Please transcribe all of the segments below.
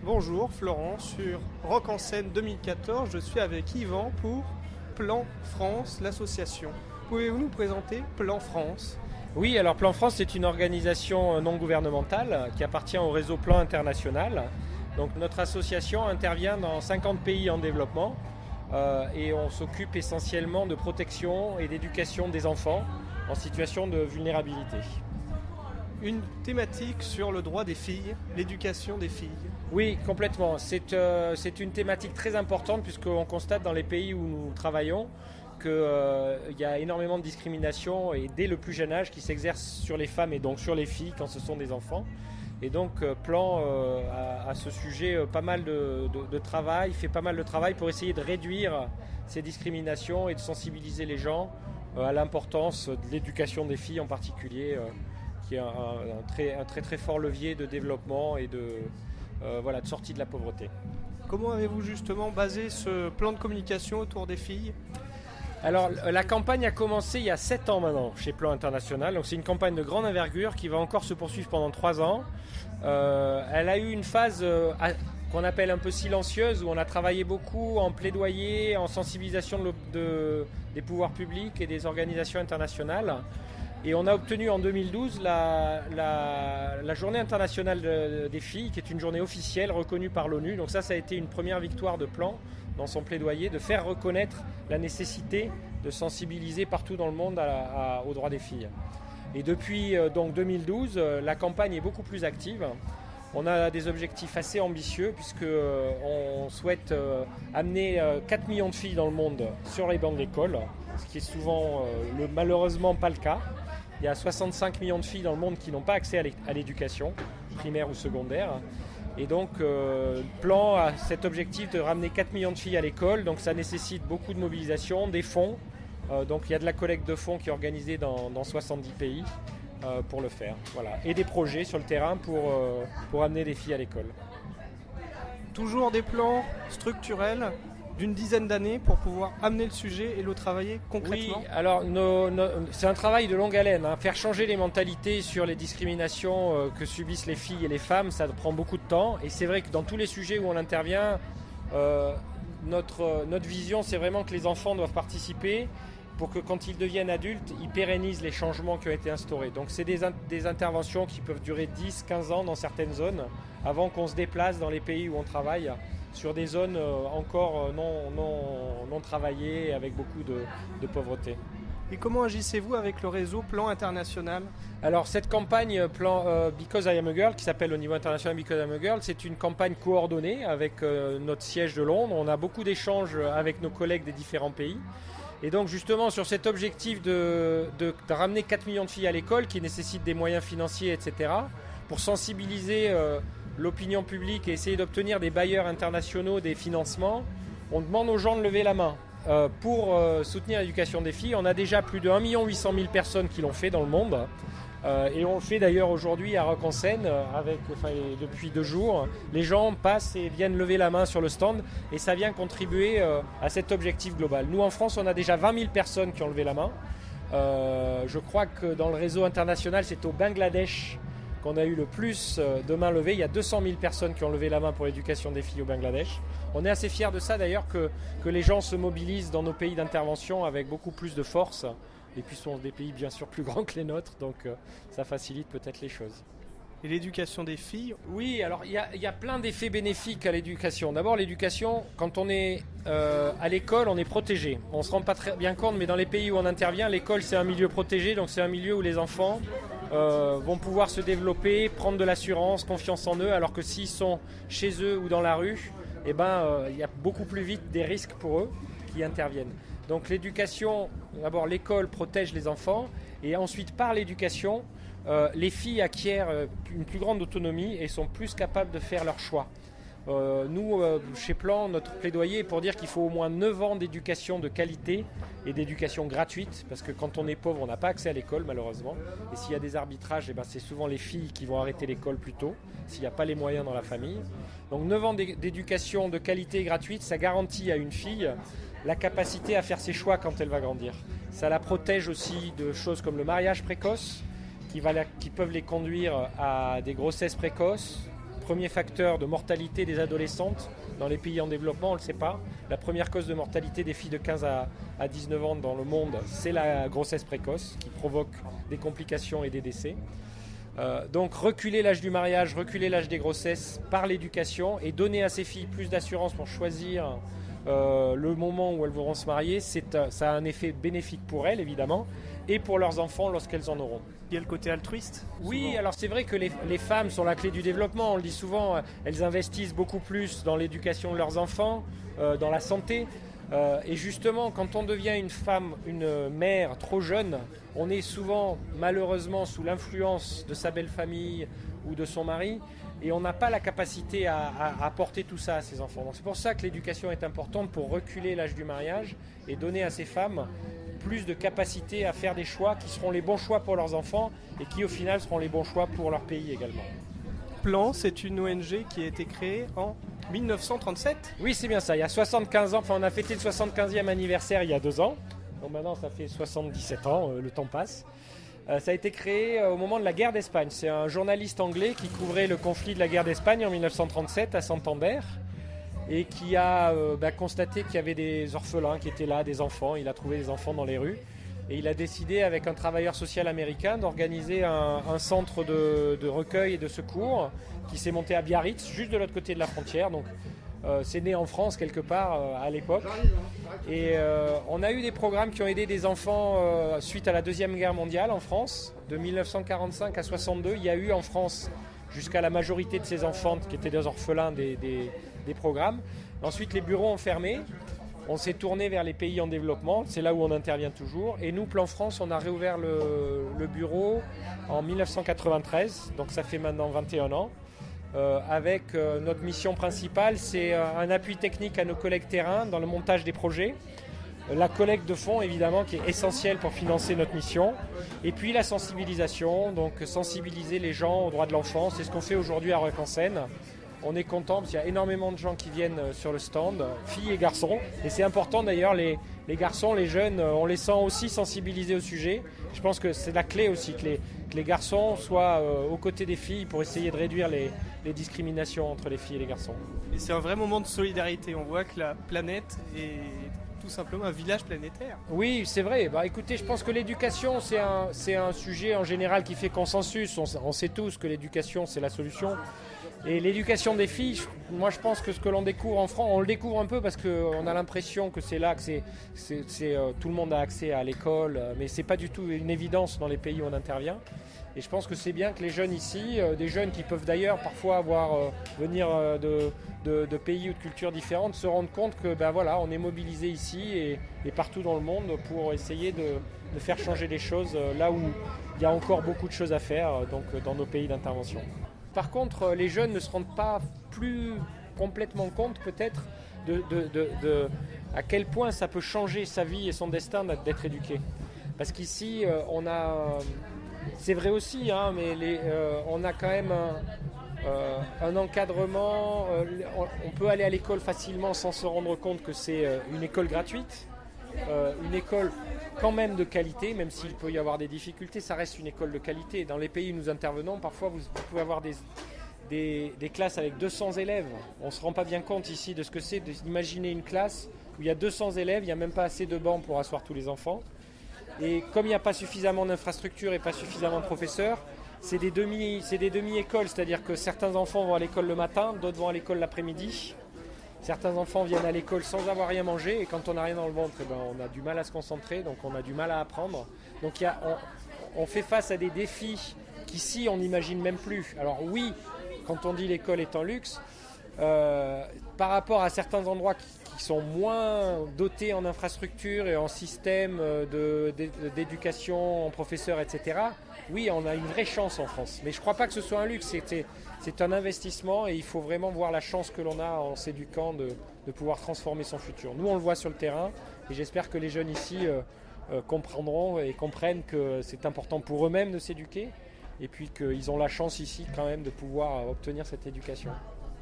Bonjour Florent, sur Rock en scène 2014, je suis avec Yvan pour Plan France, l'association. Pouvez-vous nous présenter Plan France? Oui, alors Plan France, c'est une organisation non gouvernementale qui appartient au réseau Plan International. Donc notre association intervient dans 50 pays en développement et on s'occupe essentiellement de protection et d'éducation des enfants en situation de vulnérabilité. Une thématique sur le droit des filles, l'éducation des filles. Oui, complètement. C'est une thématique très importante puisqu'on constate dans les pays où nous travaillons qu'il y a énormément de discrimination et dès le plus jeune âge qui s'exerce sur les femmes et donc sur les filles quand ce sont des enfants. Et donc Plan a à ce sujet pas mal de travail, fait pas mal de travail pour essayer de réduire ces discriminations et de sensibiliser les gens à l'importance de l'éducation des filles en particulier, qui est un très fort levier de développement et de sortie de la pauvreté. Comment avez-vous justement basé ce plan de communication autour des filles? Alors la campagne a commencé il y a 7 ans maintenant chez Plan International, donc c'est une campagne de grande envergure qui va encore se poursuivre pendant 3 ans. Elle a eu une phase qu'on appelle un peu silencieuse où on a travaillé beaucoup en plaidoyer, en sensibilisation des pouvoirs publics et des organisations internationales. Et on a obtenu en 2012 la journée internationale des filles, qui est une journée officielle reconnue par l'ONU. Donc ça a été une première victoire de Plan dans son plaidoyer, de faire reconnaître la nécessité de sensibiliser partout dans le monde aux droits des filles. Et depuis donc 2012, la campagne est beaucoup plus active. On a des objectifs assez ambitieux puisqu'on souhaite amener 4 millions de filles dans le monde sur les bancs de l'école, ce qui est souvent malheureusement pas le cas. Il y a 65 millions de filles dans le monde qui n'ont pas accès à l'éducation, primaire ou secondaire. Et donc, Plan a cet objectif de ramener 4 millions de filles à l'école. Donc, ça nécessite beaucoup de mobilisation, des fonds. Donc, il y a de la collecte de fonds qui est organisée dans 70 pays pour le faire. Voilà. Et des projets sur le terrain pour amener des filles à l'école. Toujours des plans structurels d'une dizaine d'années pour pouvoir amener le sujet et le travailler concrètement? Oui, alors c'est un travail de longue haleine. Faire changer les mentalités sur les discriminations que subissent les filles et les femmes, ça prend beaucoup de temps. Et c'est vrai que dans tous les sujets où on intervient, notre vision, c'est vraiment que les enfants doivent participer pour que quand ils deviennent adultes, ils pérennisent les changements qui ont été instaurés. Donc c'est des interventions qui peuvent durer 10-15 ans dans certaines zones, avant qu'on se déplace dans les pays où on travaille, sur des zones encore non travaillées, avec beaucoup de pauvreté. Et comment agissez-vous avec le réseau Plan International? Alors cette campagne Plan Because I Am a Girl, qui s'appelle au niveau international Because I Am a Girl, c'est une campagne coordonnée avec notre siège de Londres. On a beaucoup d'échanges avec nos collègues des différents pays. Et donc justement sur cet objectif de ramener 4 millions de filles à l'école, qui nécessite des moyens financiers, etc., pour sensibiliser l'opinion publique et essayer d'obtenir des bailleurs internationaux, des financements, on demande aux gens de lever la main pour soutenir l'éducation des filles. On a déjà plus de 1 800 000 personnes qui l'ont fait dans le monde. Et on le fait d'ailleurs aujourd'hui à Rock en scène depuis 2 jours. Les gens passent et viennent lever la main sur le stand et ça vient contribuer à cet objectif global. Nous en France, on a déjà 20 000 personnes qui ont levé la main. Je crois que dans le réseau international, c'est au Bangladesh qu'on a eu le plus de mains levées. Il y a 200 000 personnes qui ont levé la main pour l'éducation des filles au Bangladesh. On est assez fiers de ça d'ailleurs que les gens se mobilisent dans nos pays d'intervention avec beaucoup plus de force. Et puis ce sont des pays bien sûr plus grands que les nôtres, donc ça facilite peut-être les choses. Et l'éducation des filles? Oui, alors il y a plein d'effets bénéfiques à l'éducation. D'abord l'éducation, quand on est à l'école, on est protégé. On ne se rend pas très bien compte, mais dans les pays où on intervient, l'école c'est un milieu protégé, donc c'est un milieu où les enfants vont pouvoir se développer, prendre de l'assurance, confiance en eux, alors que s'ils sont chez eux ou dans la rue, il y a beaucoup plus vite des risques pour eux qui interviennent. Donc l'éducation, d'abord l'école protège les enfants et ensuite par l'éducation, les filles acquièrent une plus grande autonomie et sont plus capables de faire leurs choix. Nous, chez Plan, notre plaidoyer est pour dire qu'il faut au moins 9 ans d'éducation de qualité et d'éducation gratuite, parce que quand on est pauvre, on n'a pas accès à l'école malheureusement. Et s'il y a des arbitrages, c'est souvent les filles qui vont arrêter l'école plus tôt, s'il n'y a pas les moyens dans la famille. Donc 9 ans d'éducation de qualité et gratuite, ça garantit à une fille la capacité à faire ses choix quand elle va grandir. Ça la protège aussi de choses comme le mariage précoce, qui peuvent les conduire à des grossesses précoces, premier facteur de mortalité des adolescentes dans les pays en développement, on ne le sait pas. La première cause de mortalité des filles de 15 à 19 ans dans le monde, c'est la grossesse précoce qui provoque des complications et des décès. Donc reculer l'âge du mariage, reculer l'âge des grossesses par l'éducation et donner à ces filles plus d'assurance pour choisir le moment où elles voudront se marier, ça a un effet bénéfique pour elles évidemment et pour leurs enfants lorsqu'elles en auront. Il y a le côté altruiste. Oui, souvent. alors c'est vrai que les femmes sont la clé du développement, on le dit souvent, elles investissent beaucoup plus dans l'éducation de leurs enfants, dans la santé. Et justement, quand on devient une femme, une mère trop jeune, on est souvent malheureusement sous l'influence de sa belle famille ou de son mari et on n'a pas la capacité à apporter tout ça à ses enfants. Donc c'est pour ça que l'éducation est importante pour reculer l'âge du mariage et donner à ces femmes plus de capacité à faire des choix qui seront les bons choix pour leurs enfants et qui au final seront les bons choix pour leur pays également. Plan, c'est une ONG qui a été créée en 1937. Oui, c'est bien ça. Il y a 75 ans, enfin on a fêté le 75e anniversaire il y a 2 ans. Donc maintenant ça fait 77 ans, le temps passe. Ça a été créé au moment de la guerre d'Espagne. C'est un journaliste anglais qui couvrait le conflit de la guerre d'Espagne en 1937 à Santander et qui a constaté qu'il y avait des orphelins qui étaient là, des enfants. Il a trouvé des enfants dans les rues et il a décidé avec un travailleur social américain d'organiser un centre de recueil et de secours qui s'est monté à Biarritz, juste de l'autre côté de la frontière. Donc c'est né en France quelque part à l'époque. Et on a eu des programmes qui ont aidé des enfants suite à la Deuxième Guerre mondiale en France. De 1945 à 62, il y a eu en France jusqu'à la majorité de ces enfants qui étaient des orphelins des programmes. Ensuite, les bureaux ont fermé. On s'est tourné vers les pays en développement. C'est là où on intervient toujours. Et nous, Plan France, on a réouvert le bureau en 1993. Donc ça fait maintenant 21 ans. Avec notre mission principale, c'est un appui technique à nos collègues terrain dans le montage des projets. La collecte de fonds, évidemment, qui est essentielle pour financer notre mission. Et puis la sensibilisation, donc sensibiliser les gens aux droits de l'enfant. C'est ce qu'on fait aujourd'hui à Rock en Seine. On est content parce qu'il y a énormément de gens qui viennent sur le stand, filles et garçons. Et c'est important d'ailleurs, les garçons, les jeunes, on les sent aussi sensibilisés au sujet. Je pense que c'est la clé aussi, que les garçons soient aux côtés des filles pour essayer de réduire les discriminations entre les filles et les garçons. Et c'est un vrai moment de solidarité. On voit que la planète est tout simplement un village planétaire. Oui, c'est vrai. Écoutez, je pense que l'éducation, c'est un sujet en général qui fait consensus. On sait tous que l'éducation, c'est la solution. Et l'éducation des filles, moi je pense que ce que l'on découvre en France, on le découvre un peu parce qu'on a l'impression que c'est là que tout le monde a accès à l'école, mais c'est pas du tout une évidence dans les pays où on intervient. Et je pense que c'est bien que les jeunes ici, des jeunes qui peuvent d'ailleurs parfois venir de pays ou de cultures différentes, se rendent compte que on est mobilisé ici et partout dans le monde pour essayer de faire changer les choses là où il y a encore beaucoup de choses à faire, donc dans nos pays d'intervention. Par contre, les jeunes ne se rendent pas plus complètement compte peut-être de à quel point ça peut changer sa vie et son destin d'être éduqué. Parce qu'ici, on a... C'est vrai aussi, mais on a quand même un encadrement. On peut aller à l'école facilement sans se rendre compte que c'est une école gratuite. Une école quand même de qualité, même s'il peut y avoir des difficultés, ça reste une école de qualité. Dans les pays où nous intervenons, parfois vous pouvez avoir des classes avec 200 élèves. On ne se rend pas bien compte ici de ce que c'est d'imaginer une classe où il y a 200 élèves, il n'y a même pas assez de bancs pour asseoir tous les enfants. Et comme il n'y a pas suffisamment d'infrastructures et pas suffisamment de professeurs, c'est des demi-écoles, c'est-à-dire que certains enfants vont à l'école le matin, d'autres vont à l'école l'après-midi. Certains enfants viennent à l'école sans avoir rien mangé et quand on n'a rien dans le ventre, on a du mal à se concentrer, donc on a du mal à apprendre. Donc on fait face à des défis qu'ici on n'imagine même plus. Alors oui, quand on dit l'école est un luxe, par rapport à certains endroits qui sont moins dotés en infrastructures et en système d'éducation, en professeurs, etc., oui, on a une vraie chance en France. Mais je ne crois pas que ce soit un luxe, c'est un investissement et il faut vraiment voir la chance que l'on a en s'éduquant de pouvoir transformer son futur. Nous, on le voit sur le terrain et j'espère que les jeunes ici comprendront et comprennent que c'est important pour eux-mêmes de s'éduquer et puis qu'ils ont la chance ici quand même de pouvoir obtenir cette éducation.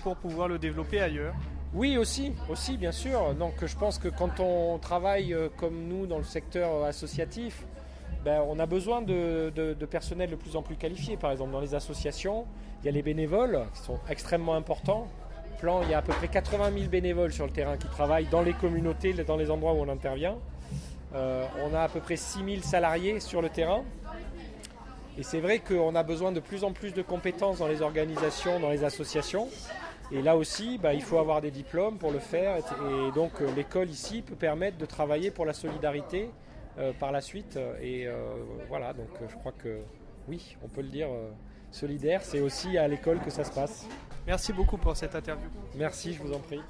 Pour pouvoir le développer ailleurs. Oui, aussi bien sûr. Donc je pense que quand on travaille comme nous dans le secteur associatif, On a besoin de personnel de plus en plus qualifié. Par exemple, dans les associations, il y a les bénévoles qui sont extrêmement importants. Plan, il y a à peu près 80 000 bénévoles sur le terrain qui travaillent dans les communautés, dans les endroits où on intervient. On a à peu près 6 000 salariés sur le terrain. Et c'est vrai qu'on a besoin de plus en plus de compétences dans les organisations, dans les associations. Et là aussi, il faut avoir des diplômes pour le faire. Et donc l'école ici peut permettre de travailler pour la solidarité par la suite. Et voilà, donc je crois que oui, on peut le dire, solidaire, c'est aussi à l'école que ça se passe. Merci beaucoup pour cette interview. Merci, je vous en prie.